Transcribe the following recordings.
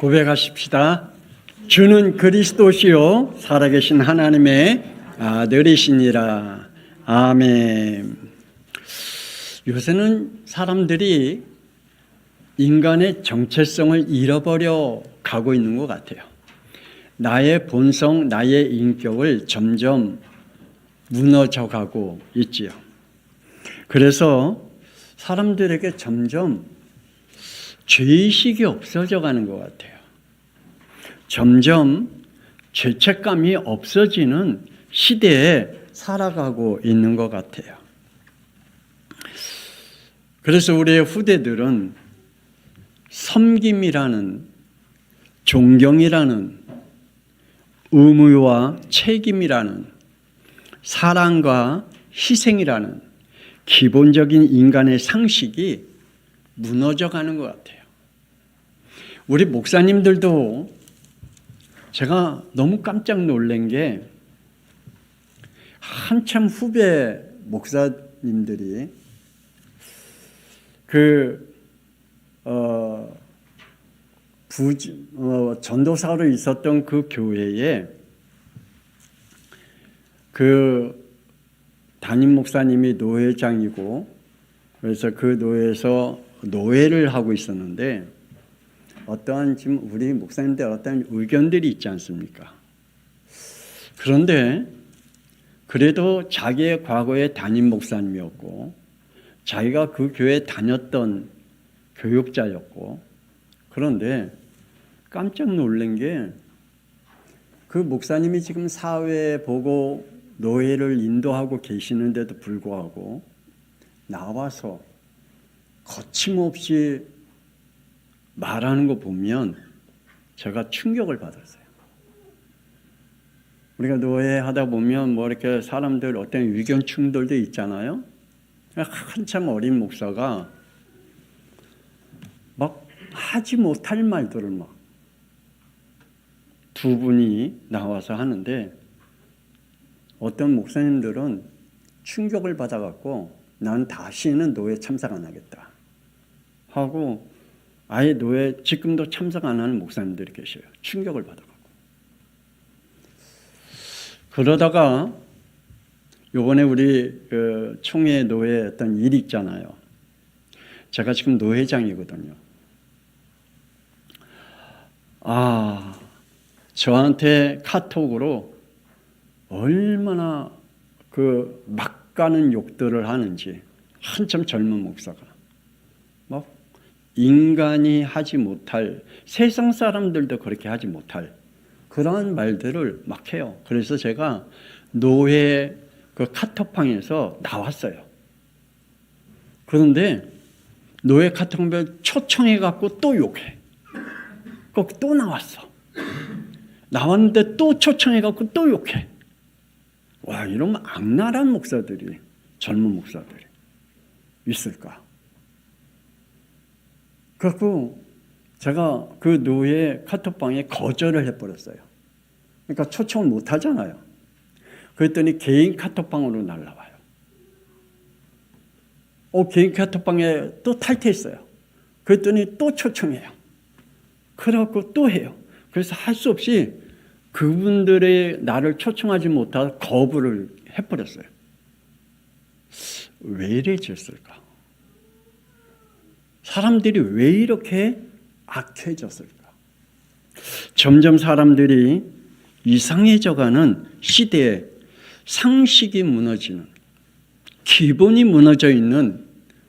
고백하십시다. 주는 그리스도시요 살아계신 하나님의 아들이시니라. 아멘. 요새는 사람들이 인간의 정체성을 잃어버려 가고 있는 것 같아요. 나의 본성, 나의 인격을 점점 무너져 가고 있지요. 그래서 사람들에게 점점 죄의식이 없어져 가는 것 같아요. 점점 죄책감이 없어지는 시대에 살아가고 있는 것 같아요. 그래서 우리의 후대들은 섬김이라는, 존경이라는, 의무와 책임이라는, 사랑과 희생이라는 기본적인 인간의 상식이 무너져가는 것 같아요. 우리 목사님들도 제가 너무 깜짝 놀란 게 한참 후배 목사님들이 전도사로 있었던 그 교회에 담임 목사님이 노회장이고, 그래서 그 노회에서 노회를 하고 있었는데 어떠한 지금 우리 목사님들 어떠한 의견들이 있지 않습니까? 그런데 그래도 자기의 과거의 담임 목사님이었고 자기가 그 교회에 다녔던 교육자였고, 그런데 깜짝 놀란 게 그 목사님이 지금 사회 보고 노예를 인도하고 계시는데도 불구하고 나와서 거침없이 말하는 거 보면 제가 충격을 받았어요. 우리가 노예하다 보면 뭐 이렇게 사람들 어떤 의견 충돌도 있잖아요. 한참 어린 목사가 막 하지 못할 말들을 막 두 분이 나와서 하는데, 어떤 목사님들은 충격을 받아갖고 난 다시는 노예 참석 안 하겠다 하고 아예 노예 지금도 참석 안 하는 목사님들이 계셔요. 충격을 받아갖고. 그러다가 요번에 우리 총회 노예 어떤 일이 있잖아요. 제가 지금 노회장이거든요. 저한테 카톡으로 얼마나 막 가는 욕들을 하는지, 한참 젊은 목사가 막 인간이 하지 못할, 세상 사람들도 그렇게 하지 못할 그러한 말들을 막 해요. 그래서 제가 노회 카톡방에서 나왔어요. 그런데 노예 카톡방에 초청해갖고 또 욕해. 거기 또 나왔어. 나왔는데 또 초청해갖고 또 욕해. 와, 이러면 악랄한 목사들이, 젊은 목사들이 있을까? 그래서 제가 그 노예 카톡방에 거절을 해버렸어요. 그러니까 초청을 못 하잖아요. 그랬더니 개인 카톡방으로 날라와요. 개인 카톡방에 또 탈퇴했어요. 그랬더니 또 초청해요. 그래갖고 또 해요. 그래서 할 수 없이 그분들의 나를 초청하지 못하고 거부를 해버렸어요. 왜 이래졌을까? 사람들이 왜 이렇게 악해졌을까? 점점 사람들이 이상해져가는 시대에 상식이 무너지는, 기본이 무너져 있는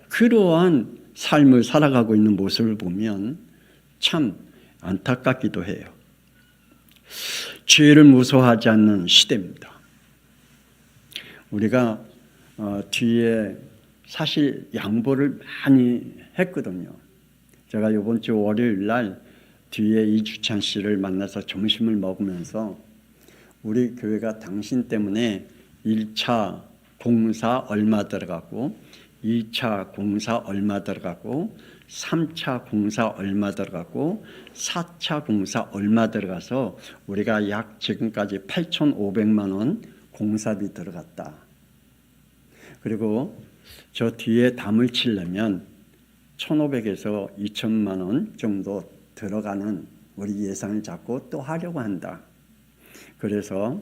그러한 삶을 살아가고 있는 모습을 보면 참 안타깝기도 해요. 죄를 무서워하지 않는 시대입니다. 우리가 뒤에 사실 양보를 많이 했거든요. 제가 이번 주 월요일 날 뒤에 이주찬 씨를 만나서 점심을 먹으면서 우리 교회가 당신 때문에 1차 공사 얼마 들어가고 2차 공사 얼마 들어가고 3차 공사 얼마 들어가고 4차 공사 얼마 들어가서 우리가 약 지금까지 8,500만 원 공사비 들어갔다. 그리고 저 뒤에 담을 치려면 1,500에서 2,000만 원 정도 들어가는 우리 예산을 잡고 또 하려고 한다. 그래서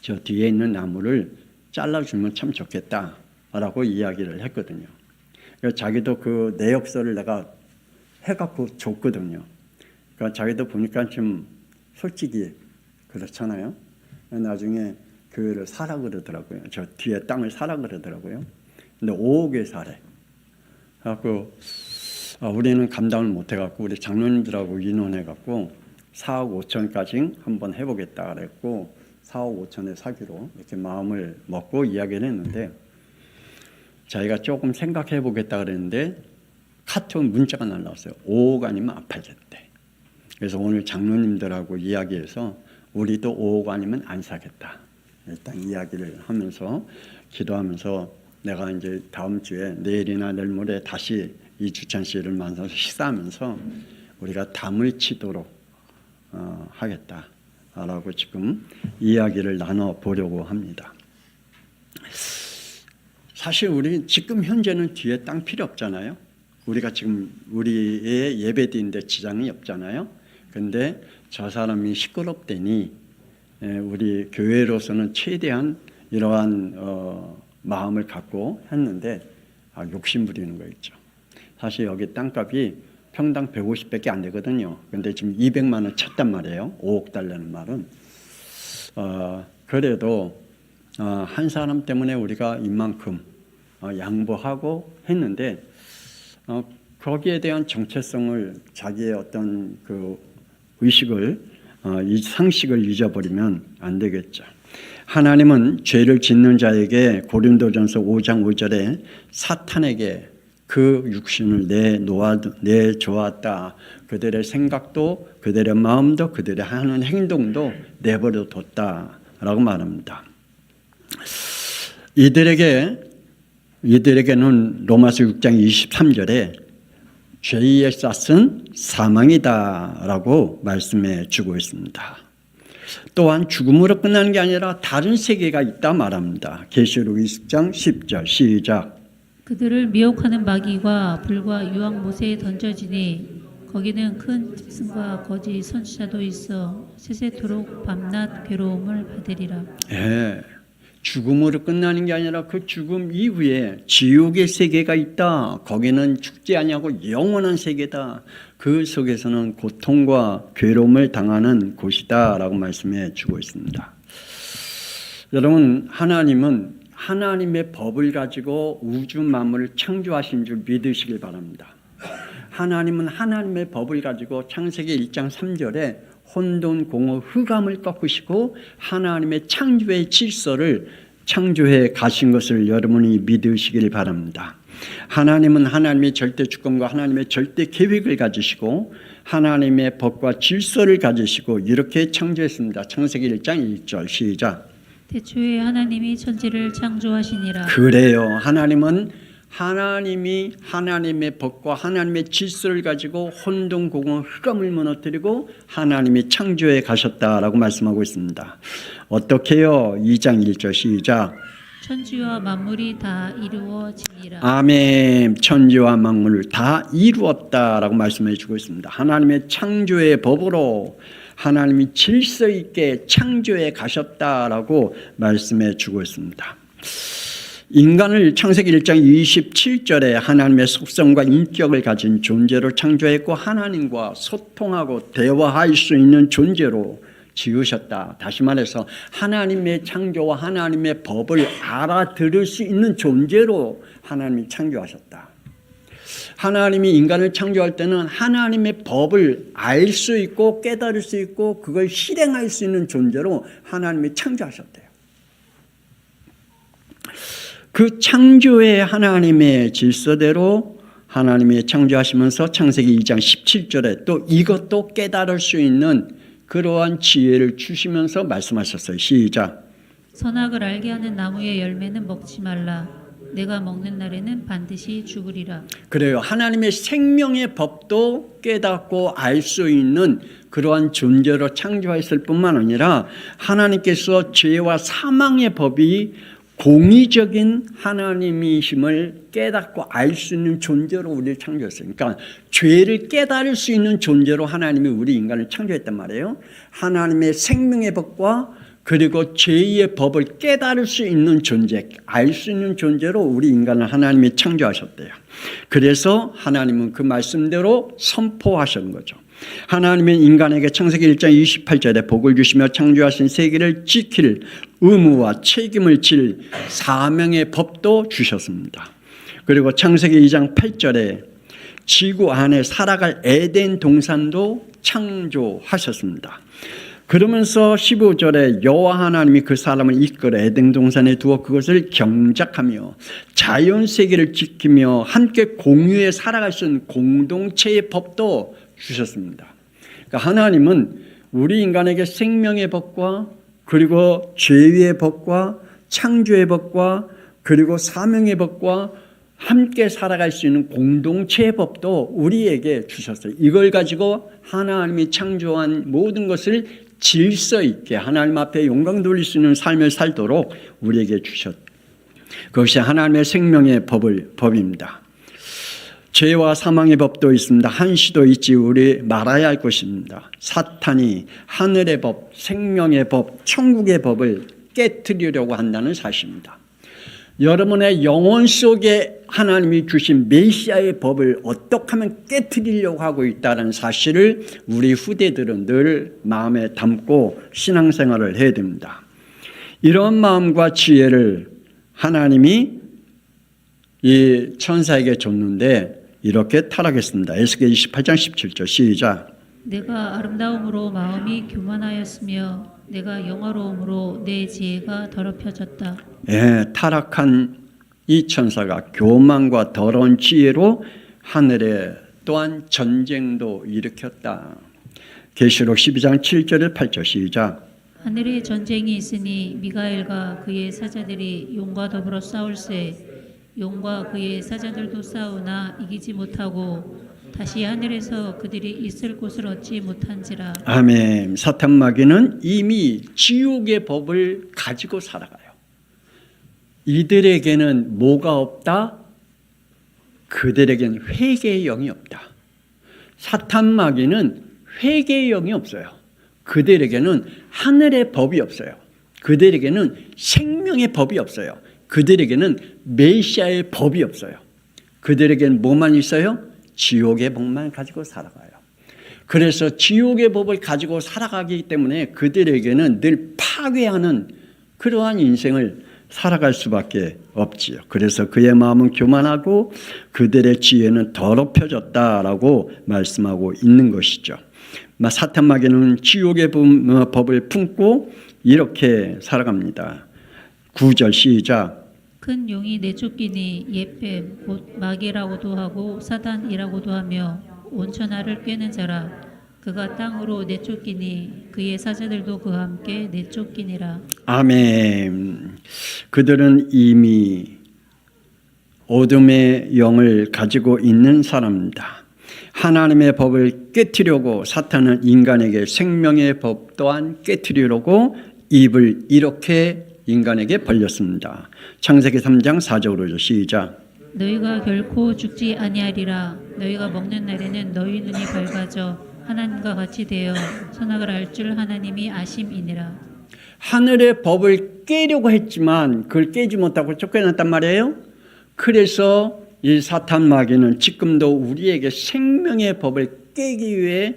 저 뒤에 있는 나무를 잘라주면 참 좋겠다라고 이야기를 했거든요. 자기도 그 내역서를 내가 해갖고 줬거든요. 그러니까 자기도 보니까 좀 솔직히 그렇잖아요. 나중에 그 사라 그러더라고요. 저 뒤에 땅을 사라 그러더라고요. 근데 5억에 사래. 그래갖고 우리는 감당을 못해갖고 우리 장로님들하고 의논해갖고 4억 5천까지 한번 해보겠다 그랬고 4억 5천에 사기로 이렇게 마음을 먹고 이야기를 했는데 자기가 조금 생각해보겠다 그랬는데 카톡 문자가 날라왔어요. 5억 아니면 안 팔겠대. 그래서 오늘 장로님들하고 이야기해서 우리도 5억 아니면 안 사겠다. 일단 이야기를 하면서 기도하면서 내가 이제 다음 주에 내일이나 내일 모레 다시 이주찬 씨를 만나서 식사하면서 우리가 담을 치도록 하겠다라고 지금 이야기를 나눠보려고 합니다. 사실 우리 지금 현재는 뒤에 땅 필요 없잖아요. 우리가 지금 우리의 예배드리는데 지장이 없잖아요. 근데 저 사람이 시끄럽다니 우리 교회로서는 최대한 이러한 마음을 갖고 했는데 욕심 부리는 거 있죠. 사실 여기 땅값이 평당 150밖에 안 되거든요. 근데 지금 200만 원 쳤단 말이에요. 5억 달라는 말은. 그래도 한 사람 때문에 우리가 이만큼 양보하고 했는데 거기에 대한 정체성을 자기의 어떤 그 의식을 이 상식을 잊어버리면 안 되겠죠. 하나님은 죄를 짓는 자에게 고린도전서 5장 5절에 사탄에게 그 육신을 내주었다. 그들의 생각도 그들의 마음도 그들의 하는 행동도 내버려 뒀다라고 말합니다. 이들에게는 로마서 6장 23절에 죄의 싹은 사망이다라고 말씀해 주고 있습니다. 또한 죽음으로 끝나는 게 아니라 다른 세계가 있다 말합니다. 계시록 20장 10절 시작. 그들을 미혹하는 마귀와 불과 유황 못에 던져지니 거기는 큰 짐승과 거짓 선지자도 있어 세세토록 밤낮 괴로움을 받으리라. 예, 죽음으로 끝나는 게 아니라 그 죽음 이후에 지옥의 세계가 있다. 거기는 죽지 아니하고 영원한 세계다. 그 속에서는 고통과 괴로움을 당하는 곳이다라고 말씀해 주고 있습니다. 여러분, 하나님은 하나님의 법을 가지고 우주 만물을 창조하신 줄 믿으시길 바랍니다. 하나님은 하나님의 법을 가지고 창세기 1장 3절에 혼돈, 공허, 흑암을 꺾으시고 하나님의 창조의 질서를 창조해 가신 것을 여러분이 믿으시길 바랍니다. 하나님은 하나님의 절대 주권과 하나님의 절대 계획을 가지시고 하나님의 법과 질서를 가지시고 이렇게 창조했습니다. 창세기 1장 1절 시작. 태초에 하나님이 천지를 창조하시니라. 그래요. 하나님은 하나님이 하나님의 법과 하나님의 질서를 가지고 혼돈, 공허, 흑암을 무너뜨리고 하나님이 창조해 가셨다라고 말씀하고 있습니다. 어떻게요? 2장 1절 시작. 천지와 만물이 다 이루어지니라. 아멘. 천지와 만물을 다 이루었다라고 말씀해 주고 있습니다. 하나님의 창조의 법으로 하나님이 질서 있게 창조해 가셨다라고 말씀해 주고 있습니다. 인간을 창세기 1장 27절에 하나님의 속성과 인격을 가진 존재로 창조했고 하나님과 소통하고 대화할 수 있는 존재로 지으셨다. 다시 말해서 하나님의 창조와 하나님의 법을 알아들을 수 있는 존재로 하나님이 창조하셨다. 하나님이 인간을 창조할 때는 하나님의 법을 알 수 있고 깨달을 수 있고 그걸 실행할 수 있는 존재로 하나님이 창조하셨대요. 그 창조의 하나님의 질서대로 하나님이 창조하시면서 창세기 2장 17절에 또 이것도 깨달을 수 있는 그러한 지혜를 주시면서 말씀하셨어요. 시작. 선악을 알게 하는 나무의 열매는 먹지 말라. 내가 먹는 날에는 반드시 죽으리라. 그래요. 하나님의 생명의 법도 깨닫고 알 수 있는 그러한 존재로 창조했을 뿐만 아니라 하나님께서 죄와 사망의 법이 공의적인 하나님이심을 깨닫고 알 수 있는 존재로 우리를 창조했어요. 그러니까 죄를 깨달을 수 있는 존재로 하나님이 우리 인간을 창조했단 말이에요. 하나님의 생명의 법과 그리고 죄의 법을 깨달을 수 있는 존재, 알 수 있는 존재로 우리 인간을 하나님이 창조하셨대요. 그래서 하나님은 그 말씀대로 선포하신 거죠. 하나님은 인간에게 창세기 1장 28절에 복을 주시며 창조하신 세계를 지킬 의무와 책임을 질 사명의 법도 주셨습니다. 그리고 창세기 2장 8절에 지구 안에 살아갈 에덴 동산도 창조하셨습니다. 그러면서 15절에 여호와 하나님이 그 사람을 이끌어 에덴 동산에 두어 그것을 경작하며 자연 세계를 지키며 함께 공유해 살아갈 수 있는 공동체의 법도 주셨습니다. 그러니까 하나님은 우리 인간에게 생명의 법과 그리고 죄의 법과 창조의 법과 그리고 사명의 법과 함께 살아갈 수 있는 공동체의 법도 우리에게 주셨어요. 이걸 가지고 하나님이 창조한 모든 것을 질서 있게 하나님 앞에 영광 돌릴 수 있는 삶을 살도록 우리에게 주셨다. 그것이 하나님의 생명의 법입니다. 죄와 사망의 법도 있습니다. 한시도 있지 우리 말아야 할 것입니다. 사탄이 하늘의 법, 생명의 법, 천국의 법을 깨트리려고 한다는 사실입니다. 여러분의 영혼 속에 하나님이 주신 메시아의 법을 어떻게 하면 깨트리려고 하고 있다는 사실을 우리 후대들은 늘 마음에 담고 신앙생활을 해야 됩니다. 이런 마음과 지혜를 하나님이 이 천사에게 줬는데 이렇게 타락했습니다. 에스겔 28장 17절 시작. 내가 아름다움으로 마음이 교만하였으며 내가 영화로움으로 내 지혜가 더럽혀졌다. 예, 타락한 이 천사가 교만과 더러운 지혜로 하늘에 또한 전쟁도 일으켰다. 계시록 12장 7절에 8절 시작. 하늘에 전쟁이 있으니 미가엘과 그의 사자들이 용과 더불어 싸울세 용과 그의 사자들도 싸우나 이기지 못하고 다시 하늘에서 그들이 있을 곳을 얻지 못한지라. 아멘. 사탄 마귀는 이미 지옥의 법을 가지고 살아가요. 이들에게는 뭐가 없다? 그들에게는 회개의 영이 없다. 사탄 마귀는 회개의 영이 없어요. 그들에게는 하늘의 법이 없어요. 그들에게는 생명의 법이 없어요. 그들에게는 메시아의 법이 없어요. 그들에게는 뭐만 있어요? 지옥의 법만 가지고 살아가요. 그래서 지옥의 법을 가지고 살아가기 때문에 그들에게는 늘 파괴하는 그러한 인생을 살아갈 수밖에 없지요. 그래서 그의 마음은 교만하고 그들의 지혜는 더럽혀졌다라고 말씀하고 있는 것이죠. 사탄 마귀는 지옥의 법을 품고 이렇게 살아갑니다. 9절 시작. 큰 용이 내쫓기니 옛뱀 곧 마귀라고도 하고 사단이라고도 하며 온천하를 꿰는 자라. 그가 땅으로 내쫓기니 그의 사자들도 그와 함께 내쫓기니라. 아멘. 그들은 이미 어둠의 영을 가지고 있는 사람입니다. 하나님의 법을 깨트리려고 사탄은 인간에게 생명의 법 또한 깨트리려고 입을 이렇게 인간에게 벌렸습니다. 창세기 3장 4절로 시작. 너희가 결코 죽지 아니하리라. 너희가 먹는 날에는 너희 눈이 밝아져 하나님과 같이 되어 선악을 알 줄 하나님이 아심이니라. 하늘의 법을 깨려고 했지만 그걸 깨지 못하고 쫓겨났단 말이에요. 그래서 이 사탄 마귀는 지금도 우리에게 생명의 법을 깨기 위해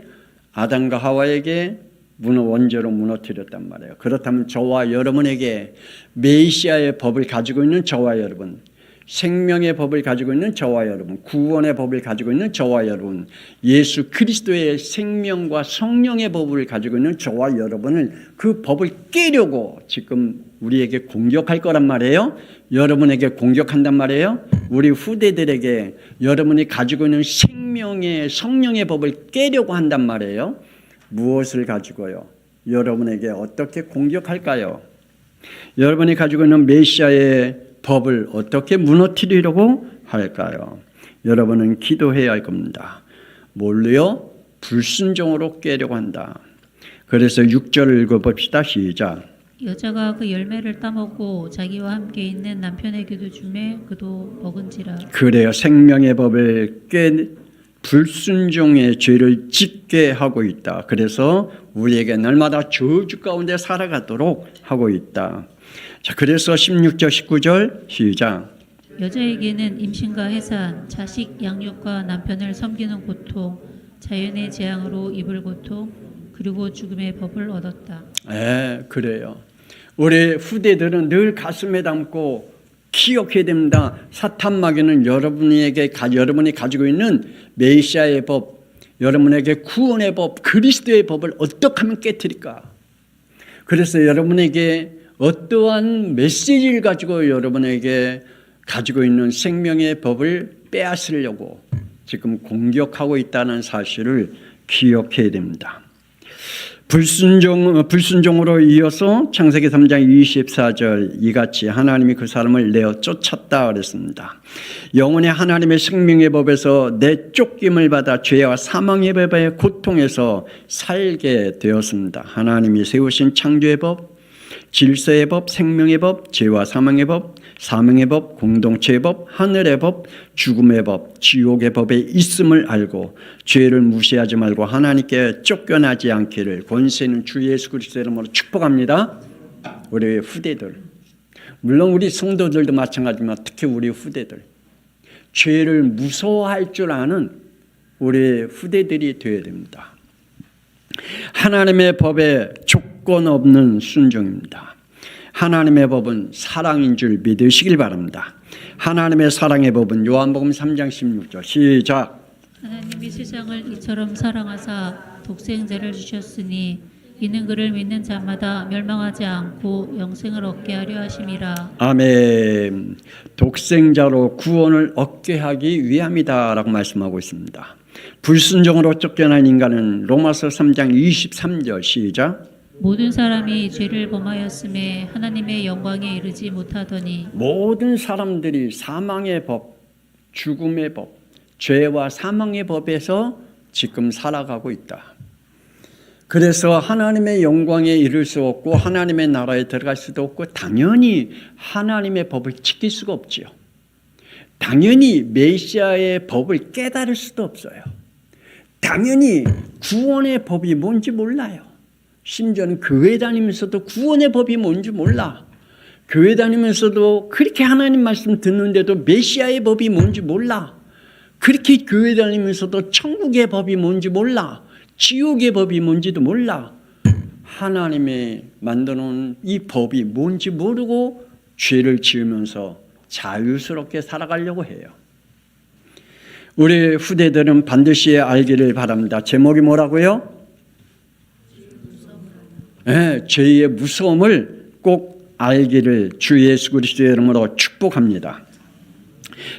아담과 하와에게 원죄로 무너뜨렸단 말이에요. 그렇다면 저와 여러분에게 메시아의 법을 가지고 있는 저와 여러분, 생명의 법을 가지고 있는 저와 여러분, 구원의 법을 가지고 있는 저와 여러분, 예수 그리스도의 생명과 성령의 법을 가지고 있는 저와 여러분을 그 법을 깨려고 지금 우리에게 공격할 거란 말이에요. 여러분에게 공격한단 말이에요. 우리 후대들에게 여러분이 가지고 있는 생명의 성령의 법을 깨려고 한단 말이에요. 무엇을 가지고요? 여러분에게 어떻게 공격할까요? 여러분이 가지고 있는 메시아의 법을 어떻게 무너뜨리려고 할까요? 여러분은 기도해야 할 겁니다. 뭘로요? 불순종으로 깨려고 한다. 그래서 6절을 읽어봅시다. 시작. 여자가 그 열매를 따먹고 자기와 함께 있는 남편에게도 주매 그도 먹은지라. 그래요. 생명의 법을 불순종의 죄를 짓게 하고 있다. 그래서 우리에게 날마다 저주 가운데 살아가도록 하고 있다. 자, 그래서 16절 19절 시작. 여자에게는 임신과 해산, 자식 양육과 남편을 섬기는 고통, 자연의 재앙으로 입을 고통, 그리고 죽음의 법을 얻었다. 그래요. 우리 후대들은 늘 가슴에 담고 기억해야 됩니다. 사탄 마귀는 여러분이 가지고 있는 메시아의 법, 여러분에게 구원의 법, 그리스도의 법을 어떻게 하면 깨뜨릴까? 그래서 여러분에게 어떠한 메시지를 가지고 여러분에게 가지고 있는 생명의 법을 빼앗으려고 지금 공격하고 있다는 사실을 기억해야 됩니다. 불순종으로 이어서 창세기 3장 24절 이같이 하나님이 그 사람을 내어 쫓았다 그랬습니다. 영혼의 하나님의 생명의 법에서 내쫓김을 받아 죄와 사망의 법의 고통에서 살게 되었습니다. 하나님이 세우신 창조의 법, 질서의 법, 생명의 법, 죄와 사망의 법, 사명의 법, 공동체의 법, 하늘의 법, 죽음의 법, 지옥의 법에 있음을 알고 죄를 무시하지 말고 하나님께 쫓겨나지 않기를 권세 있는 주 예수 그리스도의 이름으로 축복합니다. 우리 후대들, 물론 우리 성도들도 마찬가지지만 특히 우리 후대들, 죄를 무서워할 줄 아는 우리 후대들이 되어야 됩니다. 하나님의 법에 조건 없는 순종입니다. 하나님의 법은 사랑인 줄 믿으시길 바랍니다. 하나님의 사랑의 법은 요한복음 3장 16절 시작. 하나님이 세상을 이처럼 사랑하사 독생자를 주셨으니 이는 그를 믿는 자마다 멸망하지 않고 영생을 얻게 하려 하심이라. 아멘. 독생자로 구원을 얻게 하기 위함이다라고 말씀하고 있습니다. 불순종으로 쫓겨난 인간은 로마서 3장 23절 시작. 모든 사람이 죄를 범하였음에 하나님의 영광에 이르지 못하더니. 모든 사람들이 사망의 법, 죽음의 법, 죄와 사망의 법에서 지금 살아가고 있다. 그래서 하나님의 영광에 이를 수 없고 하나님의 나라에 들어갈 수도 없고 당연히 하나님의 법을 지킬 수가 없지요. 당연히 메시아의 법을 깨달을 수도 없어요. 당연히 구원의 법이 뭔지 몰라요. 심지어는 교회 다니면서도 구원의 법이 뭔지 몰라. 교회 다니면서도 그렇게 하나님 말씀 듣는데도 메시아의 법이 뭔지 몰라. 그렇게 교회 다니면서도 천국의 법이 뭔지 몰라. 지옥의 법이 뭔지도 몰라. 하나님의 만들어놓은 이 법이 뭔지 모르고 죄를 지으면서 자유스럽게 살아가려고 해요. 우리 후대들은 반드시 알기를 바랍니다. 제목이 뭐라고요? 죄의 무서움을 꼭 알기를 주 예수 그리스도의 이름으로 축복합니다.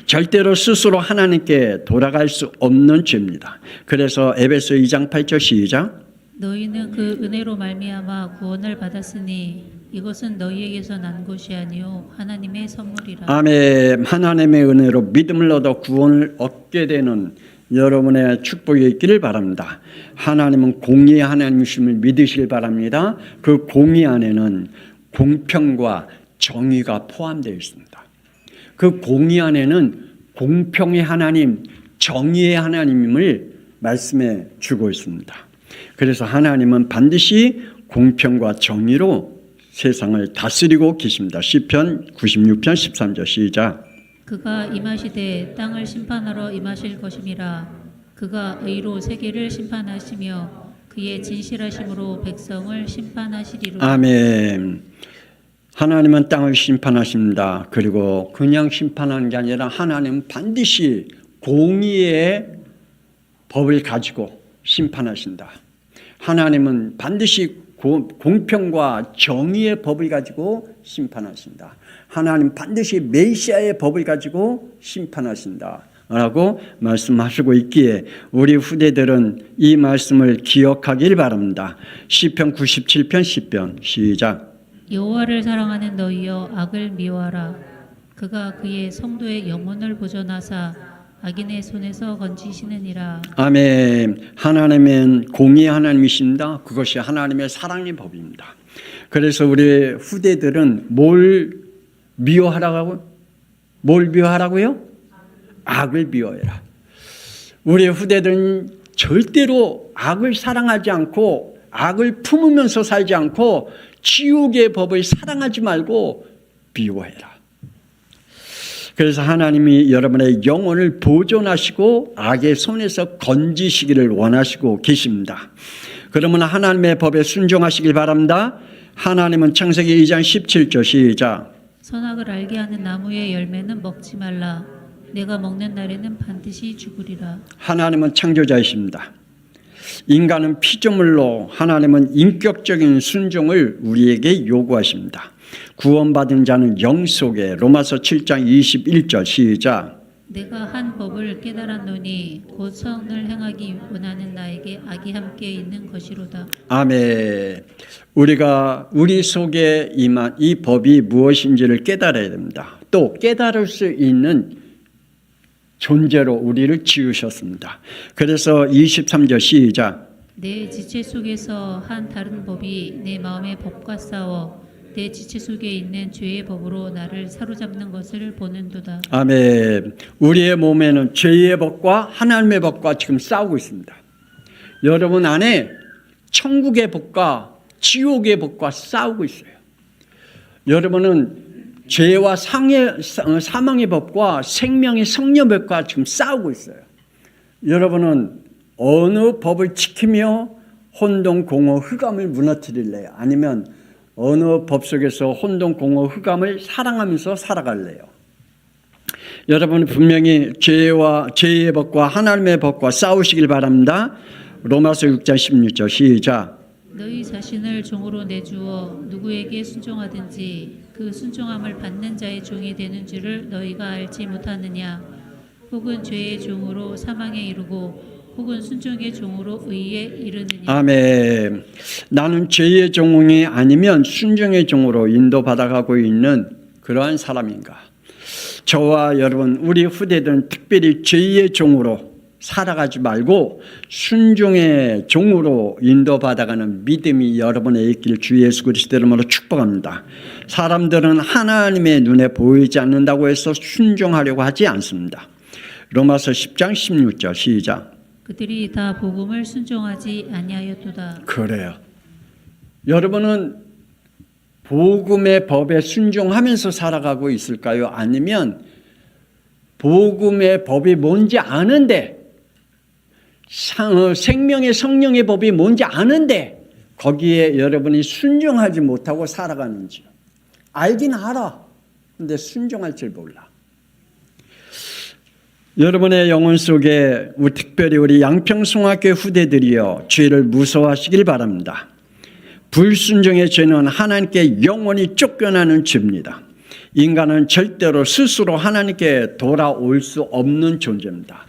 절대로 스스로 하나님께 돌아갈 수 없는 죄입니다. 그래서 에베소 2장 8절 시작. 너희는 그 은혜로 말미암아 구원을 받았으니 이것은 너희에게서 난 것이 아니요 하나님의 선물이라. 아멘. 하나님의 은혜로 믿음을 얻어 구원을 얻게 되는 여러분의 축복이 있기를 바랍니다. 하나님은 공의의 하나님이심을 믿으시길 바랍니다. 그 공의 안에는 공평과 정의가 포함되어 있습니다. 그 공의 안에는 공평의 하나님, 정의의 하나님임을 말씀해 주고 있습니다. 그래서 하나님은 반드시 공평과 정의로 세상을 다스리고 계십니다. 시편 96편 13절 시작. 그가 임하시되 땅을 심판하러 임하실 것임이라. 그가 의로 세계를 심판하시며 그의 진실하심으로 백성을 심판하시리로다. 아멘. 하나님은 땅을 심판하십니다. 그리고 그냥 심판하는 게 아니라 하나님은 반드시 공의의 법을 가지고 심판하신다. 하나님은 반드시 공평과 정의의 법을 가지고 심판하신다. 하나님 반드시 메시아의 법을 가지고 심판하신다 라고 말씀하시고 있기에 우리 후대들은 이 말씀을 기억하길 바랍니다. 시편 97편 10편 시작. 여호와를 사랑하는 너희여 악을 미워하라. 그가 그의 성도의 영혼을 보존하사 악인의 손에서 건지시느니라. 아멘. 하나님은 공의의 하나님이십니다. 그것이 하나님의 사랑의 법입니다. 그래서 우리 후대들은 뭘 미워하라고요? 악을 미워해라. 우리 후대들은 절대로 악을 사랑하지 않고 악을 품으면서 살지 않고 지옥의 법을 사랑하지 말고 미워해라. 그래서 하나님이 여러분의 영혼을 보존하시고 악의 손에서 건지시기를 원하시고 계십니다. 그러면 하나님의 법에 순종하시길 바랍니다. 하나님은 창세기 2장 17절 시작. 선악을 알게 하는 나무의 열매는 먹지 말라. 내가 먹는 날에는 반드시 죽으리라. 하나님은 창조자이십니다. 인간은 피조물로 하나님은 인격적인 순종을 우리에게 요구하십니다. 구원받은 자는 영 속에 로마서 7장 21절 시작. 내가 한 법을 깨달았노니 곧 선을 행하기 원하는 나에게 악이 함께 있는 것이로다. 아멘. 우리가 우리 속에 임한 이 법이 무엇인지를 깨달아야 됩니다. 또 깨달을 수 있는 존재로 우리를 지으셨습니다. 그래서 23절 시작. 내 지체 속에서 한 다른 법이 내 마음의 법과 싸워 내 지체 속에 있는 죄의 법으로 나를 사로잡는 것을 보는도다. 아멘. 우리의 몸에는 죄의 법과 하나님의 법과 지금 싸우고 있습니다. 여러분 안에 천국의 법과 지옥의 법과 싸우고 있어요. 여러분은 죄와 사망의 법과 생명의 성령 법과 지금 싸우고 있어요. 여러분은 어느 법을 지키며 혼동공허 흑암을 무너뜨릴래요? 아니면 어느 법 속에서 혼동공허 흑암을 사랑하면서 살아갈래요? 여러분 분명히 죄의 법과 하나님의 법과 싸우시길 바랍니다. 로마서 6장 16절 시작. 너희 자신을 종으로 내주어 누구에게 순종하든지 그 순종함을 받는 자의 종이 되는 줄을 너희가 알지 못하느냐? 혹은 죄의 종으로 사망에 이르고 혹은 순종의 종으로 의에 이르느냐? 아멘. 나는 죄의 종이 아니면 순종의 종으로 인도받아가고 있는 그러한 사람인가? 저와 여러분 우리 후대들은 특별히 죄의 종으로 살아가지 말고 순종의 종으로 인도받아가는 믿음이 여러분의 있기를 주 예수 그리스도 이름으로 축복합니다. 사람들은 하나님의 눈에 보이지 않는다고 해서 순종하려고 하지 않습니다. 로마서 10장 16절 시작. 그들이 다 복음을 순종하지 아니하였도다. 그래요. 여러분은 복음의 법에 순종하면서 살아가고 있을까요? 아니면 복음의 법이 뭔지 아는데 생명의 성령의 법이 뭔지 아는데 거기에 여러분이 순종하지 못하고 살아가는지. 알긴 알아. 근데 순종할 줄 몰라. 여러분의 영혼 속에 특별히 우리 양평송학교 후대들이여 죄를 무서워하시길 바랍니다. 불순종의 죄는 하나님께 영원히 쫓겨나는 죄입니다. 인간은 절대로 스스로 하나님께 돌아올 수 없는 존재입니다.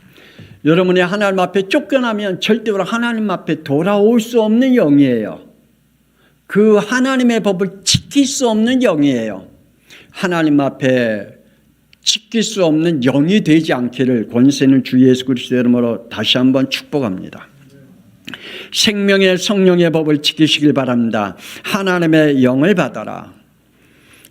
여러분이 하나님 앞에 쫓겨나면 절대로 하나님 앞에 돌아올 수 없는 영이에요. 그 하나님의 법을 지킬 수 없는 영이에요. 하나님 앞에 지킬 수 없는 영이 되지 않기를 권세는 주 예수 그리스도 이름으로 다시 한번 축복합니다. 생명의 성령의 법을 지키시길 바랍니다. 하나님의 영을 받아라.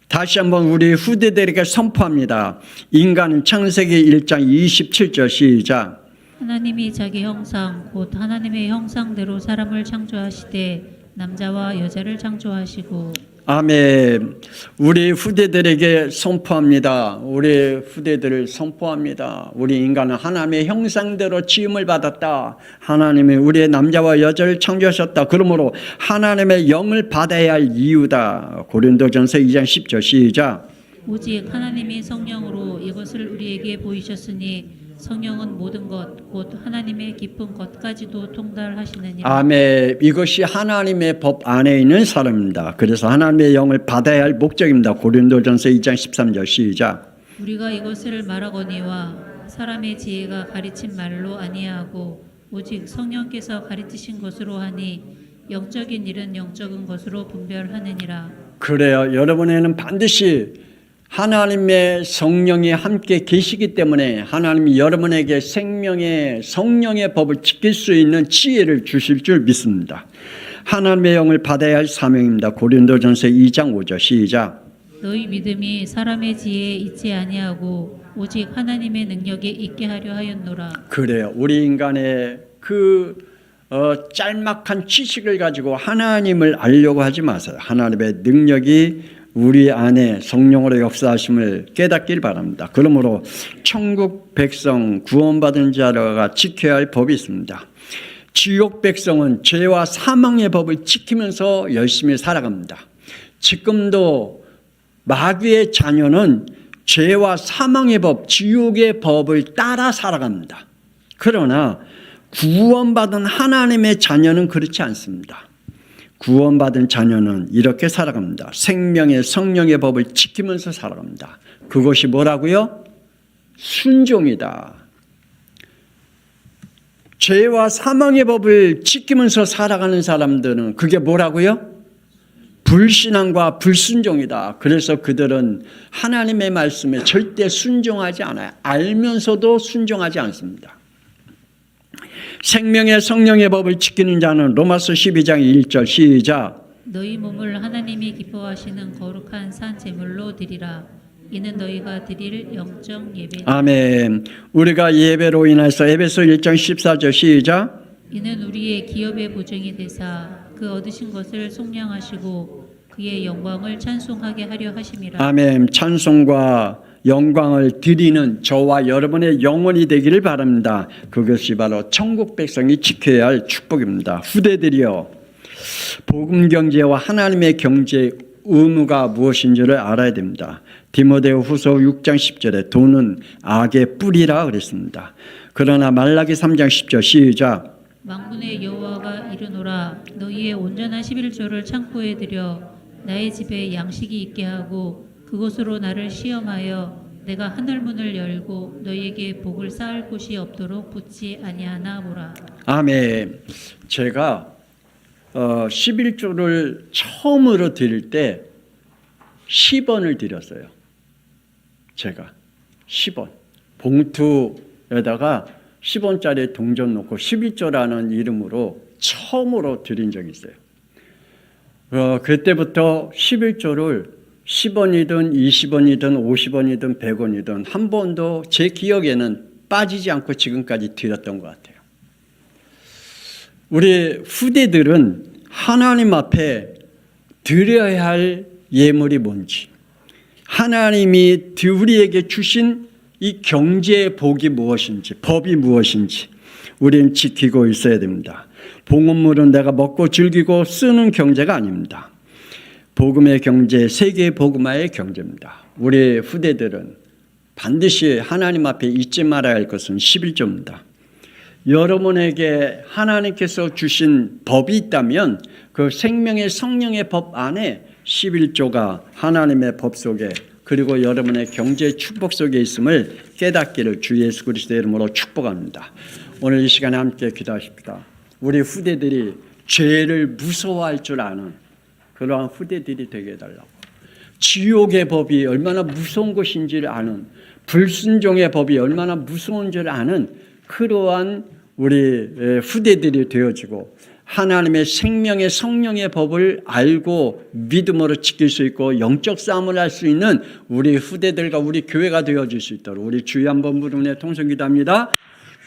다시 한번 우리 후대들에게 선포합니다. 인간은 창세기 1장 27절 시작. 하나님이 자기 형상 곧 하나님의 형상대로 사람을 창조하시되 남자와 여자를 창조하시고. 아멘. 우리 후대들에게 선포합니다. 우리 후대들을 선포합니다. 우리 인간은 하나님의 형상대로 지음을 받았다. 하나님이 우리의 남자와 여자를 창조하셨다. 그러므로 하나님의 영을 받아야 할 이유다. 고린도전서 2장 10절 시작. 오직 하나님이 성령으로 이것을 우리에게 보이셨으니 성령은 모든 것 곧 하나님의 깊은 것까지도 통달하시느니라. 아멘. 이것이 하나님의 법 안에 있는 사람입니다. 그래서 하나님의 영을 받아야 할 목적입니다. 고린도전서 2장 13절 시작. 우리가 이것을 말하거니와 사람의 지혜가 가르친 말로 아니하고 오직 성령께서 가르치신 것으로 하니 영적인 일은 영적인 것으로 분별하느니라. 그래요. 여러분에는 반드시 하나님의 성령이 함께 계시기 때문에 하나님이 여러분에게 생명의 성령의 법을 지킬 수 있는 지혜를 주실 줄 믿습니다. 하나님의 영을 받아야 할 사명입니다. 고린도전서 2장 5절 시작. 너희 믿음이 사람의 지혜에 있지 아니하고 오직 하나님의 능력에 있게 하려 하였노라. 그래요. 우리 인간의 짤막한 지식을 가지고 하나님을 알려고 하지 마세요. 하나님의 능력이 우리 안에 성령으로 역사하심을 깨닫길 바랍니다. 그러므로 천국 백성 구원받은 자가 지켜야 할 법이 있습니다. 지옥 백성은 죄와 사망의 법을 지키면서 열심히 살아갑니다. 지금도 마귀의 자녀는 죄와 사망의 법, 지옥의 법을 따라 살아갑니다. 그러나 구원받은 하나님의 자녀는 그렇지 않습니다. 구원받은 자녀는 이렇게 살아갑니다. 생명의 성령의 법을 지키면서 살아갑니다. 그것이 뭐라고요? 순종이다. 죄와 사망의 법을 지키면서 살아가는 사람들은 그게 뭐라고요? 불신앙과 불순종이다. 그래서 그들은 하나님의 말씀에 절대 순종하지 않아요. 알면서도 순종하지 않습니다. 생명의 성령의 법을 지키는 자는 로마서 12장 1절 시작. 너희 몸을 하나님이 기뻐하시는 거룩한 산 제물로 드리라. 이는 너희가 드릴 영적 예배. 아멘. 우리가 예배로 인해서 에베소 1장 14절 시작. 이는 우리의 기업의 보증이 되사 그 얻으신 것을 속량하시고 그의 영광을 찬송하게 하려 하심이라. 아멘. 찬송과 영광을 드리는 저와 여러분의 영혼이 되기를 바랍니다. 그것이 바로 천국 백성이 지켜야 할 축복입니다. 후대들이여, 복음 경제와 하나님의 경제의 의무가 무엇인지를 알아야 됩니다. 디모데후 후서 6장 10절에 돈은 악의 뿌리라 그랬습니다. 그러나 말라기 3장 10절 시작. 만군의 여호와가 이르노라. 너희의 온전한 11조를 창고에 들여 나의 집에 양식이 있게 하고 그곳으로 나를 시험하여 내가 하늘문을 열고 너희에게 복을 쌓을 곳이 없도록 붙지 아니하나 보라. 아멘. 제가 11조를 처음으로 드릴 때 10원을 드렸어요. 제가 10원. 봉투에다가 10원짜리 동전 놓고 11조라는 이름으로 처음으로 드린 적이 있어요. 그때부터 11조를 10원이든 20원이든 50원이든 100원이든 한 번도 제 기억에는 빠지지 않고 지금까지 드렸던 것 같아요. 우리 후대들은 하나님 앞에 드려야 할 예물이 뭔지, 하나님이 우리에게 주신 이 경제의 복이 무엇인지, 법이 무엇인지 우리는 지키고 있어야 됩니다. 봉헌물은 내가 먹고 즐기고 쓰는 경제가 아닙니다. 복음의 경제, 세계 복음화의 경제입니다. 우리 후대들은 반드시 하나님 앞에 잊지 말아야 할 것은 11조입니다. 여러분에게 하나님께서 주신 법이 있다면 그 생명의 성령의 법 안에 11조가 하나님의 법 속에 그리고 여러분의 경제 축복 속에 있음을 깨닫기를 주 예수 그리스도의 이름으로 축복합니다. 오늘 이 시간에 함께 기도하십시다. 우리 후대들이 죄를 무서워할 줄 아는 그러한 후대들이 되게 해달라고. 지옥의 법이 얼마나 무서운 것인지를 아는, 불순종의 법이 얼마나 무서운지를 아는 그러한 우리 후대들이 되어지고 하나님의 생명의 성령의 법을 알고 믿음으로 지킬 수 있고 영적 싸움을 할 수 있는 우리 후대들과 우리 교회가 되어질 수 있도록 우리 주여 한번 부르며 통성기도합니다.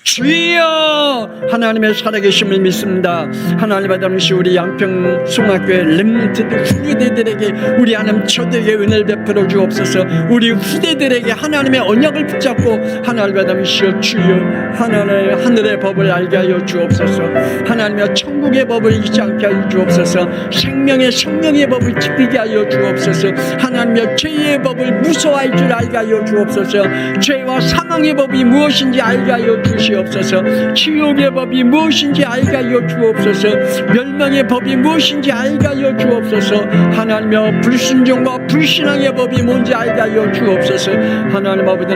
주여, 하나님의 살아계심을 믿습니다. 하나님 아버지, 우리 양평 송학교의 렘넌트들 후대들에게 우리 하나님 저들에게 은혜를 베풀어 주옵소서. 우리 후대들에게 하나님의 언약을 붙잡고 하나님 아버지 주여 하늘의 법을 알게 하여 주옵소서. 하나님의 천국의 법을 잊지 않게 하여 주옵소서. 생명의 성령의 법을 지키게 하여 주옵소서. 하나님의 죄의 법을 무서워할 줄 알게 하여 주옵소서. 죄와 사망의 법이 무엇인지 알게 하여 주옵소서. 지옥의 법이 무엇인지 알게 하여 주옵소서. 멸망의 법이 무엇인지 알게 하여 주옵소서. 하나님의 불순종과 불신앙의 법이 뭔지 알게 하여 주옵소서. 하나님 아버지,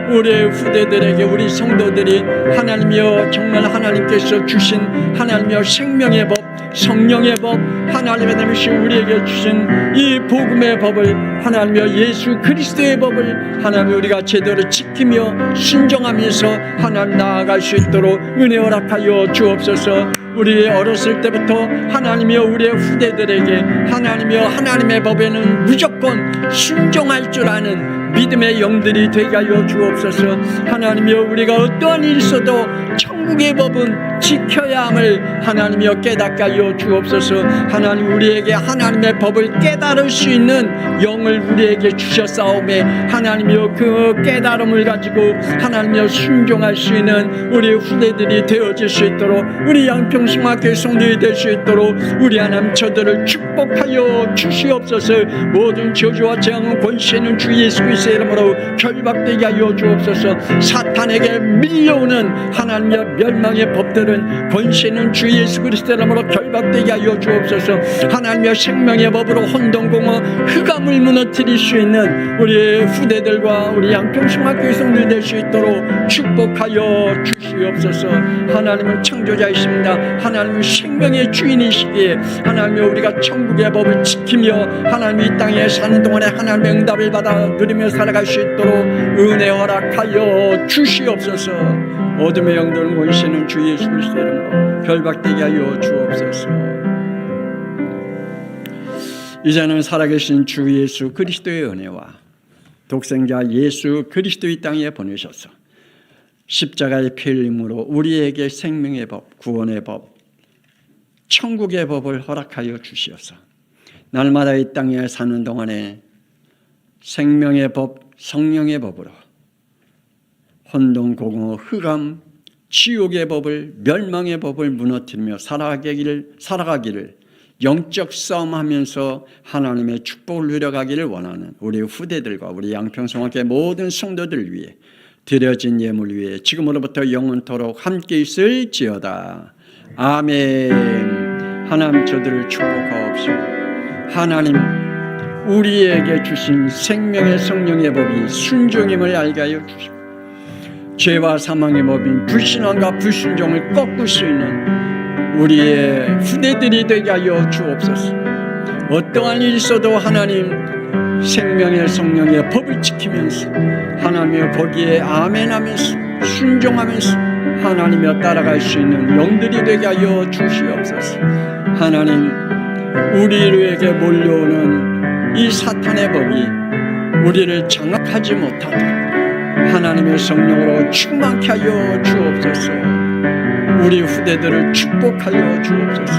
우리 후대들에게 우리 성도들이 하나님이여 정말 하나님께서 주신 하나님이여 생명의 법, 성령의 법, 하나님의 남으신 우리에게 주신 이 복음의 법을 하나님이여 예수 그리스도의 법을 하나님 우리가 제대로 지키며 순종하면서 하나님 나아갈 수 있도록 은혜 허락하여 주옵소서. 우리 어렸을 때부터 하나님이여 우리의 후대들에게 하나님이여 하나님의 법에는 무조건 순종할 줄 아는 믿음의 영들이 되게 하여 주옵소서. 하나님이여 우리가 어떠한 일이 있어도 천국의 법은 지켜야 함을 하나님이여 깨닫게 하여 주옵소서. 하나님 우리에게 하나님의 법을 깨달을 수 있는 영을 우리에게 주셨사오매 하나님이여 그 깨달음을 가지고 하나님이여 순종할 수 있는 우리 후대들이 되어질 수 있도록 우리 양평신학교의 성도들이 될 수 있도록 우리 하나님 저들을 축복하여 주시옵소서. 모든 저주와 재앙은 권세는 주 예수 그리스도의 이름으로 결박되게 하여 주옵소서. 사탄에게 밀려오는 하나님의 멸망의 법들은 권세는 주 예수 그리스도의 이름으로 결박되게 하여 주옵소서. 하나님의 생명의 법으로 혼돈공허 흑암을 무너뜨릴 수 있는 우리 후대들과 우리 양평신학교의 성도들이 될 수 있도록 축복하여 주시옵소서. 하나님은 창조자이십니다. 하나님은 생명의 주인이시기에 하나님이 우리가 천국의 법을 지키며 하나님 이 땅에 사는 동안에 하나님의 응답을 받아 누리며 살아갈 수 있도록 은혜 허락하여 주시옵소서. 어둠의 영들은 권세는 주 예수 그리스도의 이름으로 결박되게 하여 주옵소서. 이제는 살아계신 주 예수 그리스도의 은혜와 독생자 예수 그리스도 이 땅에 보내셔서 십자가의 피 흘림으로 우리에게 생명의 법, 구원의 법, 천국의 법을 허락하여 주시어서 날마다 이 땅에 사는 동안에 생명의 법, 성령의 법으로 혼돈, 공허, 흑암, 지옥의 법을, 멸망의 법을 무너뜨리며 살아가기를 영적 싸움하면서 하나님의 축복을 누려가기를 원하는 우리 후대들과 우리 양평성학교의 모든 성도들 위해 드려진 예물 위에 지금으로부터 영원토록 함께 있을지어다. 아멘. 하나님 저들을 축복하옵시고 하나님 우리에게 주신 생명의 성령의 법이 순종임을 알게 하여 주시고 죄와 사망의 법인 불신앙과 불순종을 꺾을 수 있는 우리의 후대들이 되게 하여 주옵소서. 어떠한 일이 있어도 하나님 생명의 성령의 법을 지키면서 하나님의 거기에 아멘하면서 순종하면서 하나님을 따라갈 수 있는 영들이 되게 하여 주시옵소서. 하나님 우리에게 몰려오는 이 사탄의 법이 우리를 장악하지 못하도록 하나님의 성령으로 충만케 하여 주옵소서. 우리 후대들을 축복하여 주옵소서.